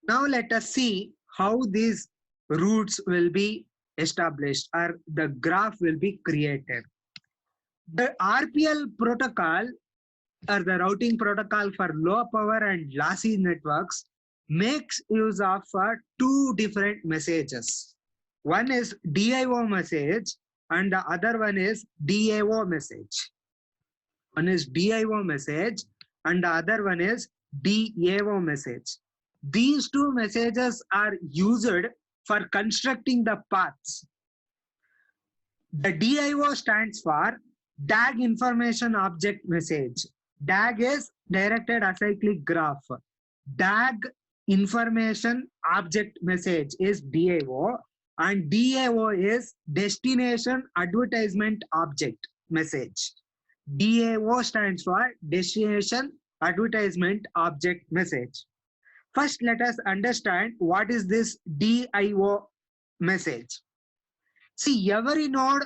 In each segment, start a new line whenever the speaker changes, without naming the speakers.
Now let us see how these routes will be established or the graph will be created. The RPL protocol or the routing protocol for low power and lossy networks makes use of two different messages. One is DIO message and the other one is DAO message. One is DIO message and the other one is DAO message. These two messages are used for constructing the paths. The DIO stands for DAG information object message. DAG is directed acyclic graph. DAG information object message is DIO and DAO is destination advertisement object message. DAO stands for destination advertisement object message. First, let us understand what is this DIO message. See, every node,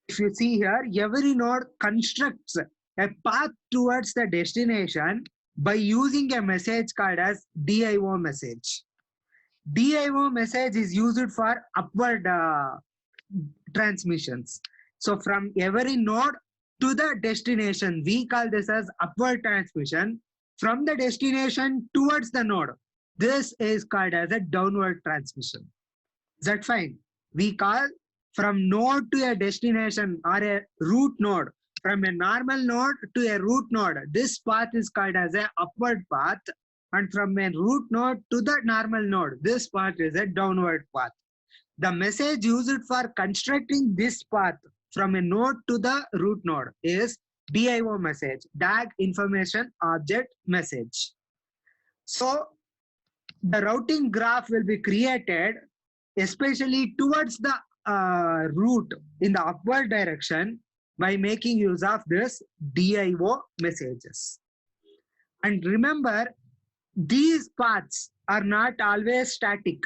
if you see here, every node constructs a path towards the destination by using a message called as DIO message. DIO message is used for upward transmissions. So from every node to the destination, we call this as upward transmission. From the destination towards the node, this is called as a downward transmission. Is that fine? We call from node to a destination or a root node, from a normal node to a root node, this path is called as a upward path, and from a root node to the normal node, this path is a downward path. The message used for constructing this path from a node to the root node is DIO message, DAG information object message. So the routing graph will be created especially towards the route in the upward direction by making use of this DIO messages. And remember, these paths are not always static.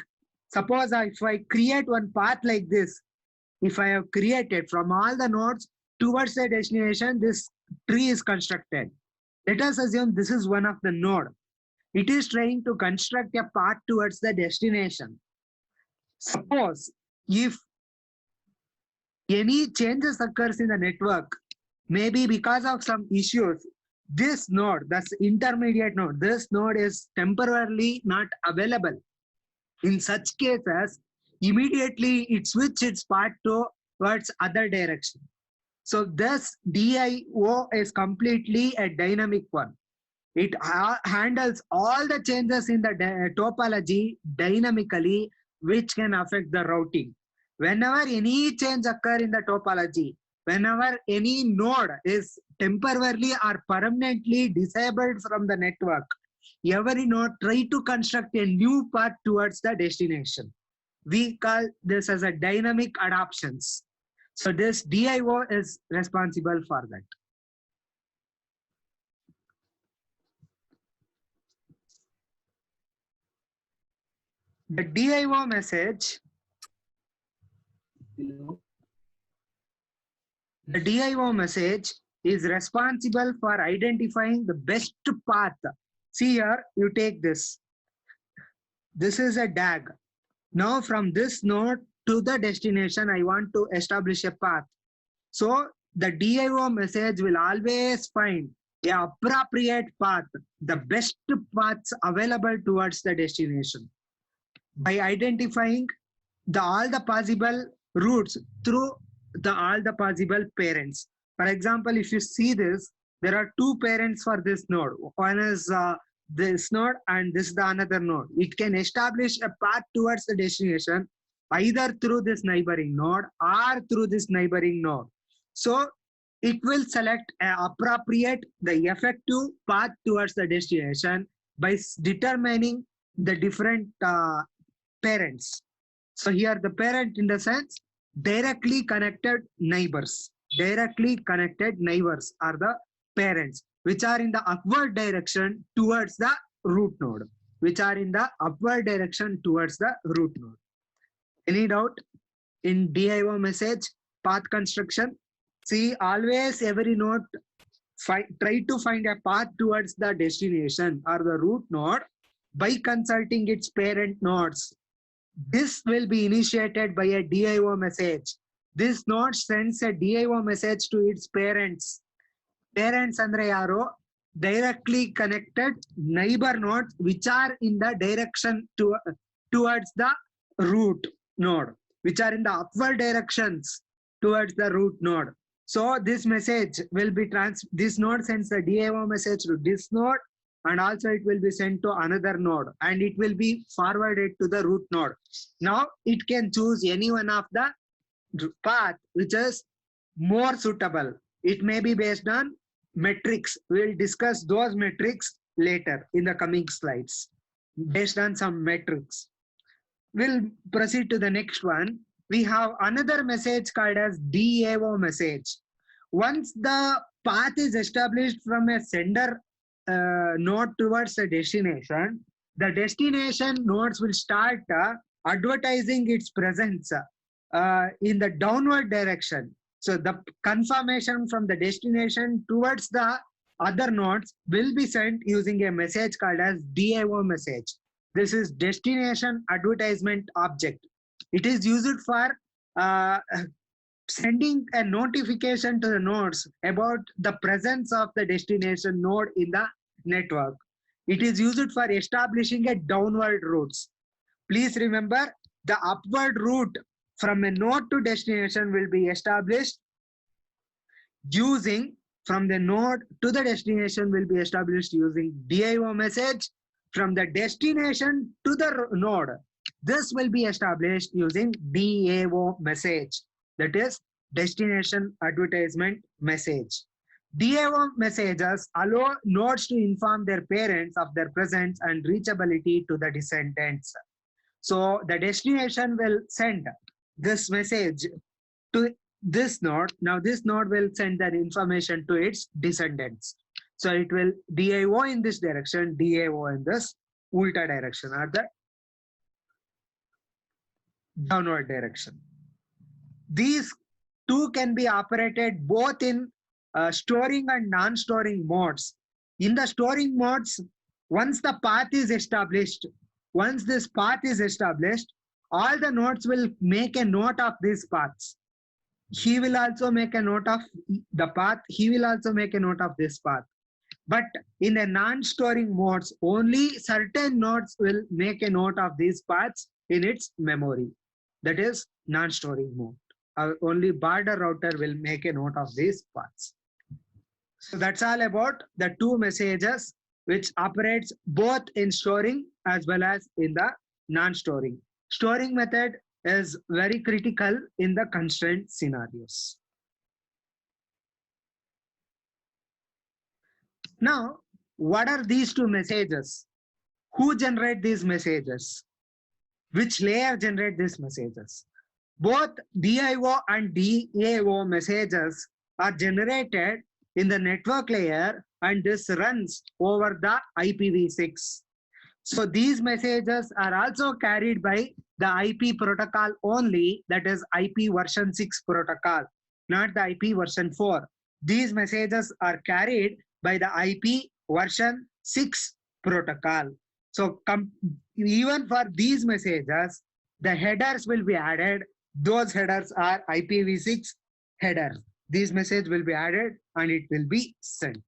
Suppose if I create one path like this, if I have created from all the nodes towards the destination, this tree is constructed. Let us assume this is one of the node. It is trying to construct a path towards the destination. Suppose if any changes occurs in the network, maybe because of some issues, this node, this intermediate node, this node is temporarily not available. In such cases, immediately it switches its path towards other direction. So this DIO is completely a dynamic one. It handles all the changes in the topology dynamically, which can affect the routing. Whenever any change occur in the topology, whenever any node is temporarily or permanently disabled from the network, every node try to construct a new path towards the destination. We call this as a dynamic adaptations. So this DIO is responsible for that. The DIO message, the DIO message is responsible for identifying the best path. See here, you take this. This is a DAG. Now from this node to the destination, I want to establish a path. So the DIO message will always find the appropriate path, the best paths available towards the destination by identifying all the possible routes through all the possible parents. For example, if you see this, there are two parents for this node. One is this node and this is the another node. It can establish a path towards the destination either through this neighboring node or through this neighboring node. So it will select an appropriate, the effective path towards the destination by determining the different parents. So here the parent in the sense directly connected neighbors. Directly connected neighbors are the parents, which are in the upward direction towards the root node. Which are in the upward direction towards the root node. Any doubt in DIO message path construction? See, always every node try to find a path towards the destination or the root node by consulting its parent nodes. This will be initiated by a DIO message. This node sends a DIO message to its parents. Parents andre yaro? Directly connected neighbor nodes which are in the direction towards the root node, which are in the upward directions towards the root node. So this message will be this node sends the DIO message to this node, and also it will be sent to another node, and it will be forwarded to the root node. Now it can choose any one of the path which is more suitable. It may be based on metrics. We'll discuss those metrics later in the coming slides based on some metrics. We'll proceed to the next one. We have another message called as DAO message. Once the path is established from a sender node towards a destination, the destination nodes will start advertising its presence in the downward direction. So the confirmation from the destination towards the other nodes will be sent using a message called as DIO message. This is destination advertisement object. It is used for sending a notification to the nodes about the presence of the destination node in the network. It is used for establishing a downward routes. Please remember, the upward route from a node to destination will be established using from the node to the destination will be established using DIO message. From the destination to the node, this will be established using DAO message. That is destination advertisement message. DAO messages allow nodes to inform their parents of their presence and reachability to the descendants. So the destination will send this message to this node. Now this node will send that information to its descendants. So it will DIO in this direction, DAO in this ulta direction, or the downward direction. These two can be operated both in storing and non-storing modes. In the storing modes, once the path is established, once this path is established, all the nodes will make a note of these paths. He will also make a note of the path. He will also make a note of this path. But in the non-storing modes, only certain nodes will make a note of these paths in its memory. That is non-storing mode. Only border router will make a note of these paths. So that's all about the two messages which operates both in storing as well as in the non-storing. Storing method is very critical in the constraint scenarios. Now, what are these two messages? Who generate these messages? Which layer generate these messages? Both DIO and DAO messages are generated in the network layer, and this runs over the IPv6. So these messages are also carried by the IP protocol only, that is IP version 6 protocol, not the IP version 4. These messages are carried by the IP version 6 protocol. So even for these messages, the headers will be added. Those headers are IPv6 headers. These messages will be added and it will be sent.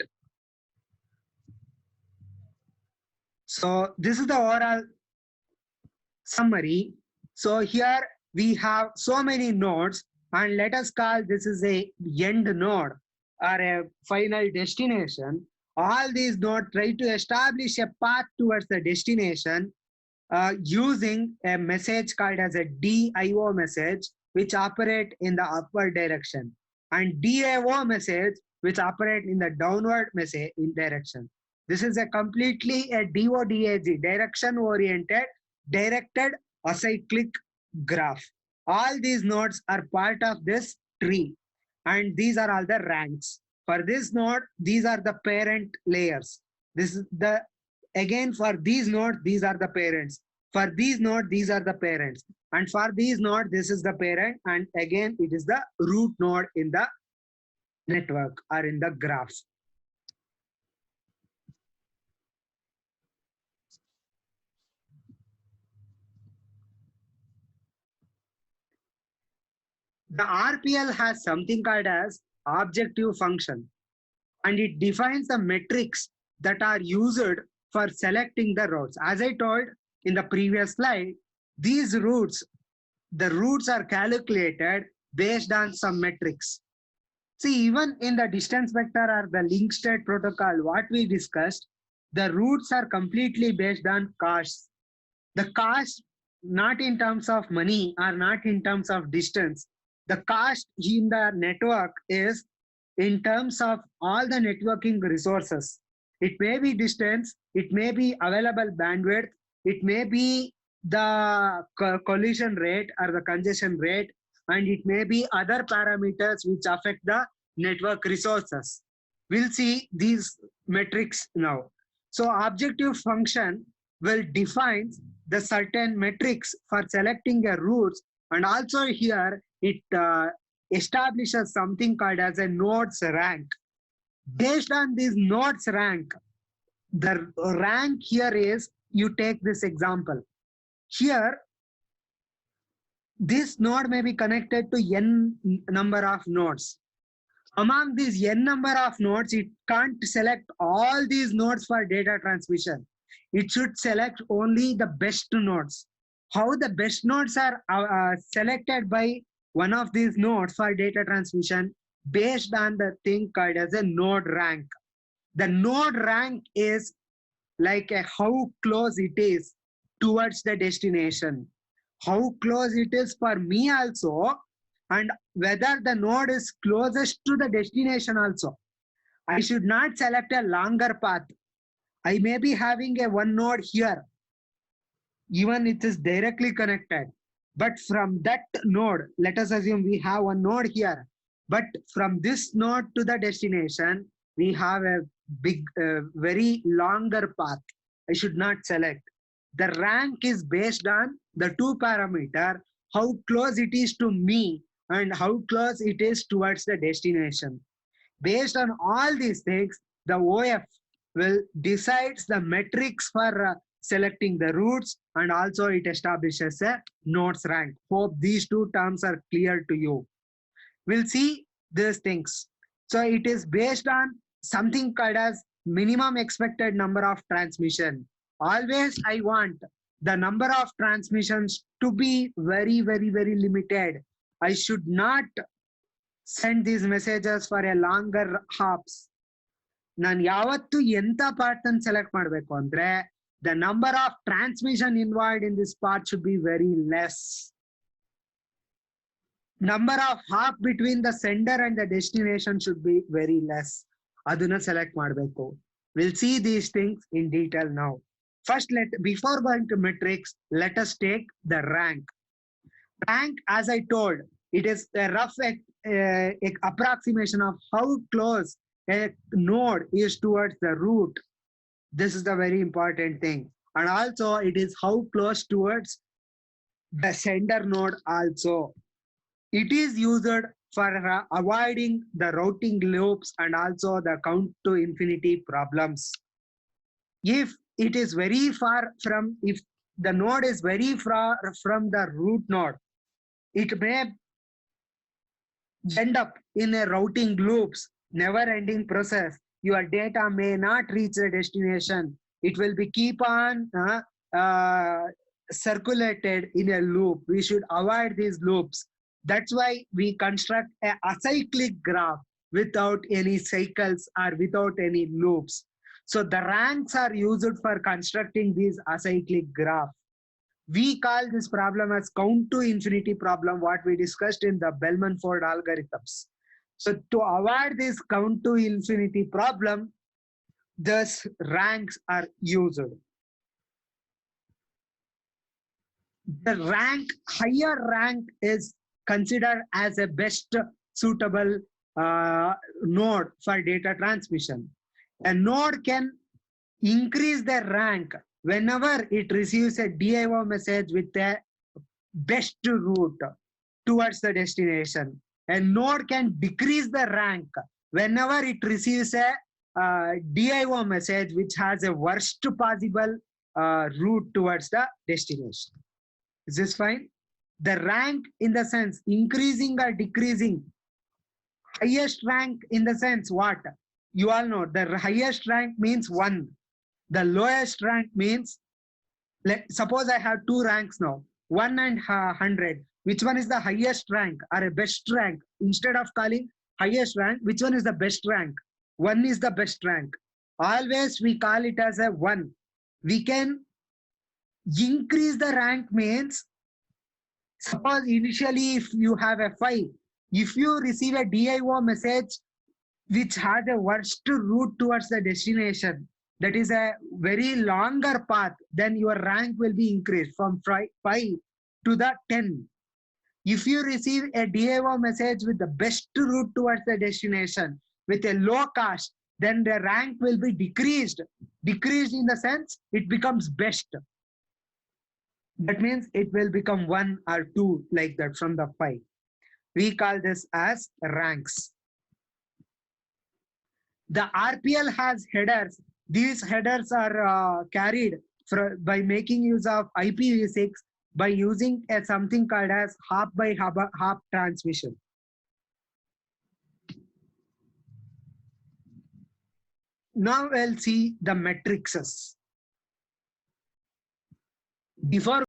So this is the overall summary. So here we have so many nodes, and let us call this is a end node or a final destination. All these nodes try to establish a path towards the destination using a message called as a DIO message, which operate in the upward direction, and DAO message which operate in the downward message in direction. This is a completely a DODAG, direction oriented, directed acyclic graph. All these nodes are part of this tree, and these are all the ranks. For this node, these are the parent layers. This is the, again for these nodes, these are the parents. For these nodes, these are the parents. And for these nodes, this is the parent, and again it is the root node in the network or in the graph. The RPL has something called as objective function, and it defines the metrics that are used for selecting the routes. As I told in the previous slide, these routes, the routes are calculated based on some metrics. See, even in the distance vector or the link state protocol, what we discussed, the routes are completely based on costs. The cost, not in terms of money or not in terms of distance. The cost in the network is in terms of all the networking resources. It may be distance, it may be available bandwidth, it may be the collision rate or the congestion rate, and it may be other parameters which affect the network resources. We'll see these metrics now. So objective function will define the certain metrics for selecting a routes, and also here it establishes something called as a nodes rank. Based on this nodes rank, the rank here is, you take this example. Here, this node may be connected to n number of nodes. Among these n number of nodes, it can't select all these nodes for data transmission. It should select only the best nodes. How the best nodes are selected by one of these nodes for data transmission based on the thing called as a node rank. The node rank is like how close it is towards the destination, how close it is for me also, and whether the node is closest to the destination also. I should not select a longer path. I may be having a one node here, even it is directly connected. But from that node, let us assume we have one node here, but from this node to the destination, we have a big, very longer path. I should not select. The rank is based on the two parameter, how close it is to me and how close it is towards the destination. Based on all these things, the OF will decides the metrics for selecting the routes, and also it establishes a nodes rank. Hope these two terms are clear to you. We'll see these things. So it is based on something called as minimum expected number of transmission. Always I want the number of transmissions to be very, very, very limited. I should not send these messages for a longer hops. ನಾನು ಯಾವತ್ತು ಎಂತ part ಅನ್ನು select ಮಾಡಬೇಕು ಅಂದ್ರೆ the number of transmission involved in this part should be very less. Number of hop between the sender and the destination should be very less. ಅದನ್ನ select ಮಾಡಬೇಕು. We'll see these things in detail now. First, before going to metrics, let us take the rank. Rank, as I told, it is a rough approximation of how close a node is towards the root. This is the very important thing. And also it is how close towards the sender node also. It is used for avoiding the routing loops and also the count to infinity problems. If it is very far from, if the node is very far from the root node, it may end up in a routing loops, never ending process. Your data may not reach the destination. It will be keep on circulated in a loop. We should avoid these loops. That's why we construct a acyclic graph without any cycles or without any loops. So the ranks are used for constructing these acyclic graph. We call this problem as count to infinity problem, what we discussed in the Bellman-Ford algorithms. So to avoid this count to infinity problem, thus ranks are used. The rank, higher rank is considered as a best suitable node for data transmission. A node can increase the rank whenever it receives a DIO message with a best route towards the destination. A node can decrease the rank whenever it receives a DIO message which has a worst possible route towards the destination. Is this fine? The rank in the sense increasing or decreasing. Highest rank in the sense what? You all know the highest rank means 1. The lowest rank means, suppose I have 2 ranks now, 1 and 100. Which one is the highest rank or a best rank? Instead of calling highest rank, which one is the best rank? 1 is the best rank. Always we call it as a 1. We can increase the rank means, suppose initially if you have a 5, if you receive a DIO message which has a worst route towards the destination, that is a very longer path, then your rank will be increased from 5 to the 10. If you receive a DIO message with the best route towards the destination with a low cost, then the rank will be decreased. Decreased in the sense it becomes best. That means it will become 1 or 2 like that from the 5. We call this as ranks. The RPL has headers. These headers are carried by making use of IPv6 by using something called as hop by hop transmission. Now we'll see the matrices. Before